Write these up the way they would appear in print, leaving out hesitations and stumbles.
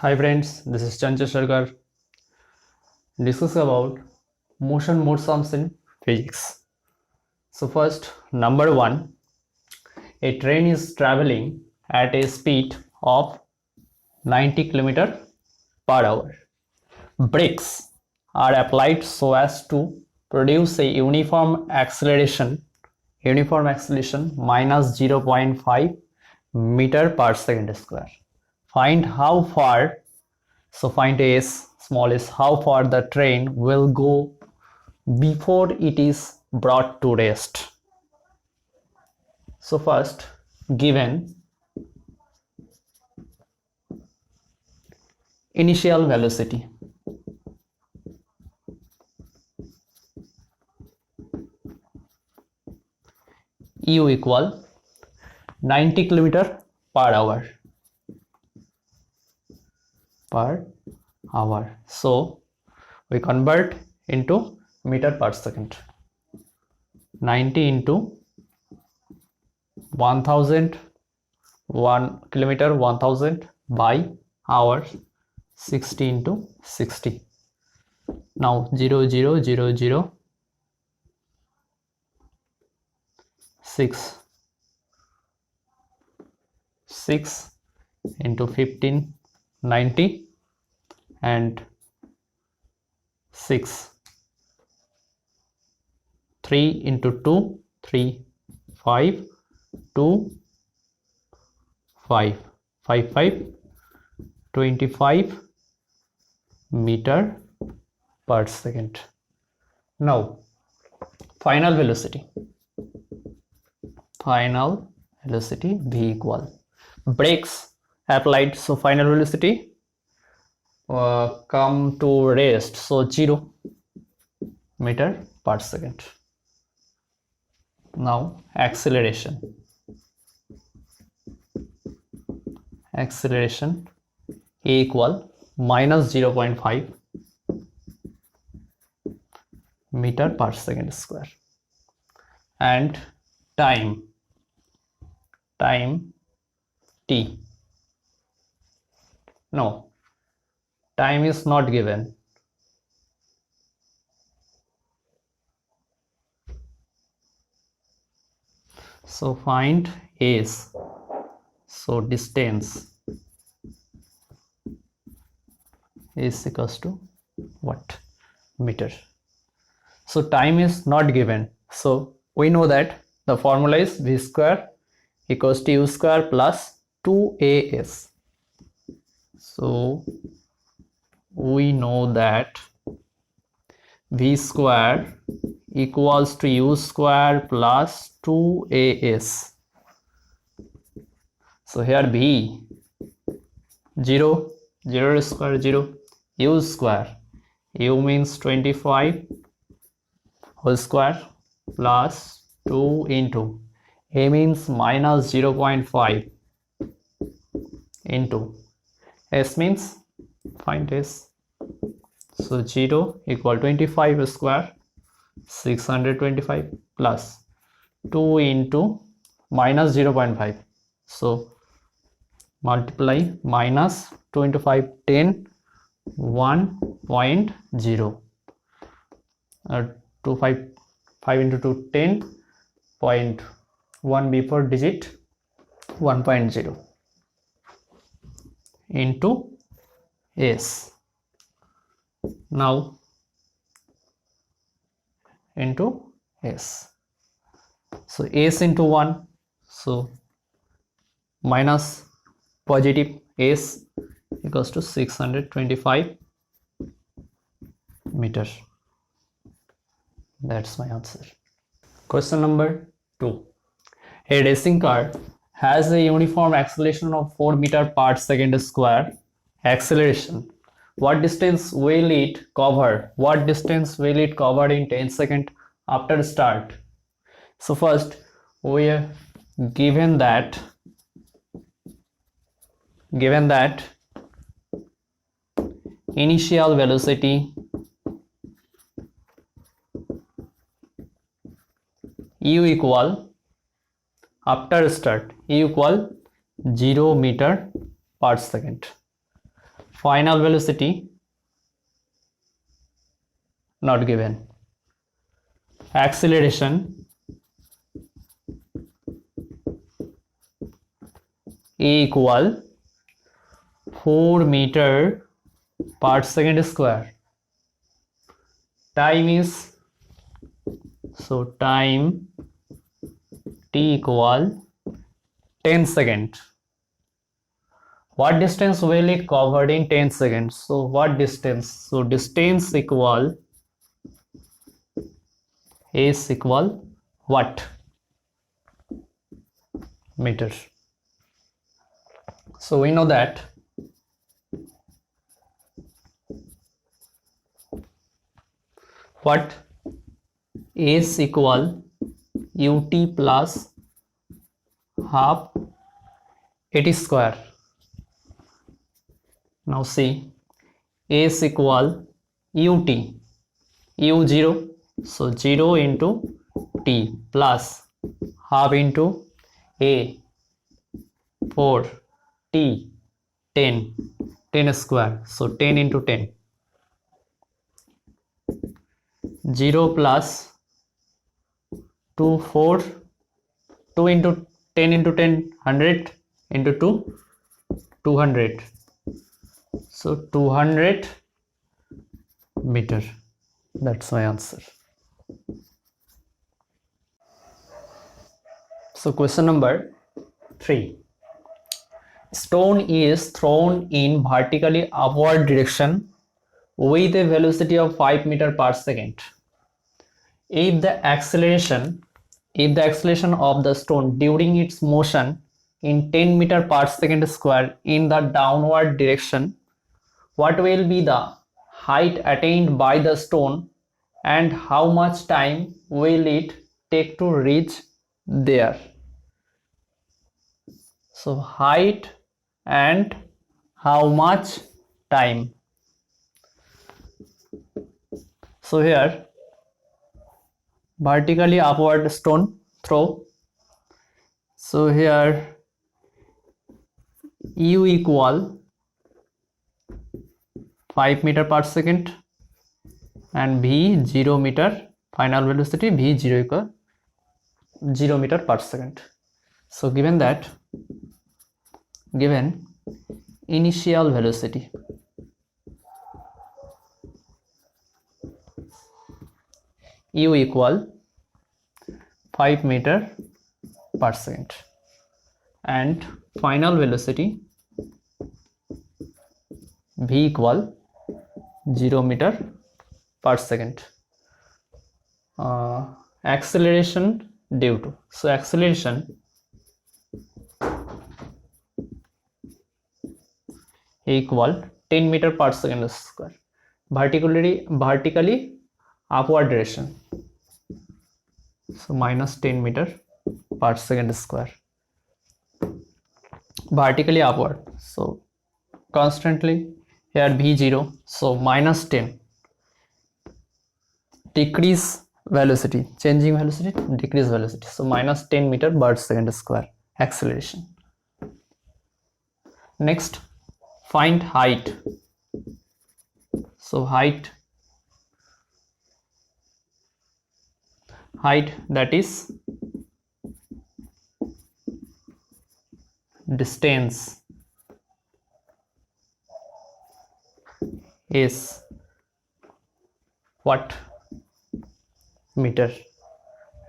Hi friends, this is Chanchal Sarkar. Discuss about motion mode sums in physics. So first, number one, a train is traveling at a speed of 90 km per hour. Brakes are applied so as to produce a uniform acceleration minus 0.5 meter per second square. Find how far. So find s, small s, how far the train will go before it is brought to rest. So first, given initial velocity, u equal 90 km per hour. So we convert into meter per second. 90 into 1000, 1 kilometer 1000 by hour, 60 into 60. Now 0 0 0 0 6 6 into 15, 90, and 6 3 into 2, 3 5 2 5 5 5 25 meter per second. Now final velocity v equal brakes applied, so final velocity come to rest, so 0 meter per second. Now acceleration a equal minus 0.5 meter per second square, and time t. No, time is not given. So find s. So distance is equals to what? Meter. So time is not given. So we know that the formula is v square equals to u square plus 2as. So we know that v square equals to u square plus 2as. So here v 0 0 square 0, u square, u means 25 whole square plus 2 into a means minus 0.5 into s means find s. So 0 equal 25 square 625 plus 2 into minus 0.5, so multiply minus 2 into 5 10 1.0 2 5 5 into 2 10.1 before digit 1.0 into s. Now into s, so s into 1, so minus positive s equals to 625 meters. That's my answer. Question number 2. A racing car has a uniform acceleration of 4 meter per second square. Acceleration. What distance will it cover? In 10 seconds after start? So first we have given that initial velocity u equal after start u equal 0 meter per second. final velocity not given. Acceleration A equal 4 meter per second square. Time is, so time t equal 10 seconds. What distance will it covered in 10 seconds? So what distance? So distance equal is equal what? Meter. So we know that what is equal ut plus half 80 square. Now see, a is equal ut, u0, so 0 into t plus half into a 4 t 10 square, so 10 into 10, 0 plus 2 4 2 into 10 into 10 100 into 2 200, so 200 meter. That's my answer. So question number 3. Stone is thrown in vertically upward direction with a velocity of 5 meter per second. If the acceleration of the stone during its motion in 10 meter per second square in the downward direction, what will be the height attained by the stone and how much time will it take to reach there? So height and how much time. So here vertically upward stone throw, so here u equal 5 meter per second and v 0 meter, final velocity v 0 equal 0 meter per second. So given initial velocity u equal 5 meter per second and final velocity v equal 0 meter per second. Acceleration due to, so acceleration equal 10 meter per second square, vertically upward direction, so minus 10 meter per second square, vertically upward, so constantly here v0, so minus 10, decrease velocity, changing velocity, decrease velocity, so minus 10 meter per second square acceleration. Next, find height. So height that is distance is what? Meter.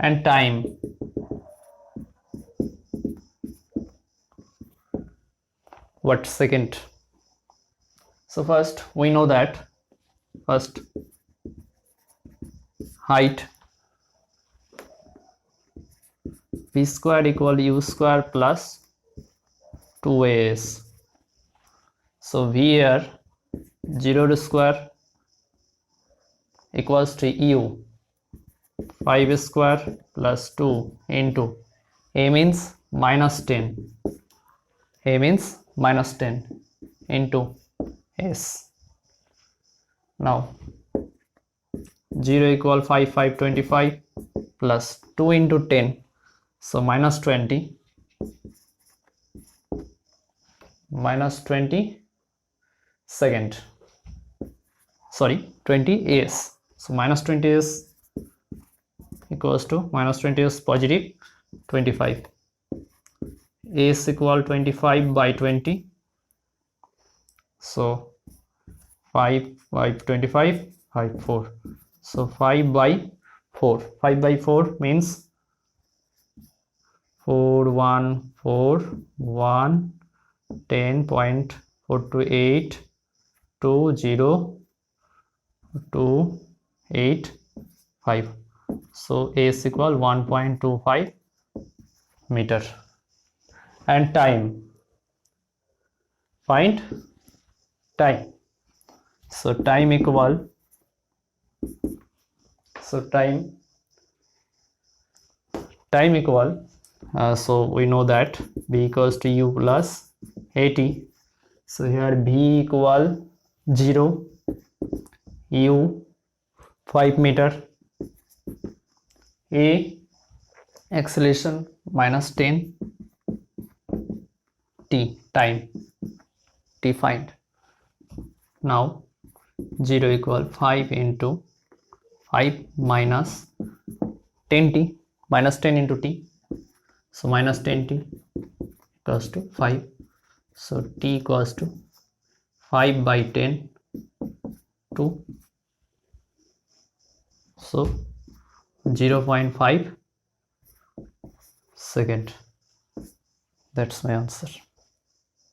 And time what? Second. So first we know that height v square equal u square plus 2as, so v here 0 square equals to u 5 square plus 2 into a means minus 10, into s. Now 0 equal 5 25 plus 2 into 10, so minus 20 second, sorry, 20 as. So minus 20 is equals to minus 20 is positive 25. A is equal 25 by 20. So 5 by 25, 5, 4. So 5 by 4. 5 by 4 means 4, 1, 4, 1, 10.428, 2, 0, 2, 8, 5. So A is equal 1.25 meter. And time. Find time. So time equal. So time equal. So we know that B equals to U plus AT. So here B equal 0, U 5 meter, A acceleration minus 10, T time, T find. Now 0 equal 5 into 5 minus 10t, minus 10 into t. So minus 10t equals to 5. So t equals to 5 by 10 to, so 0.5 second. That's my answer.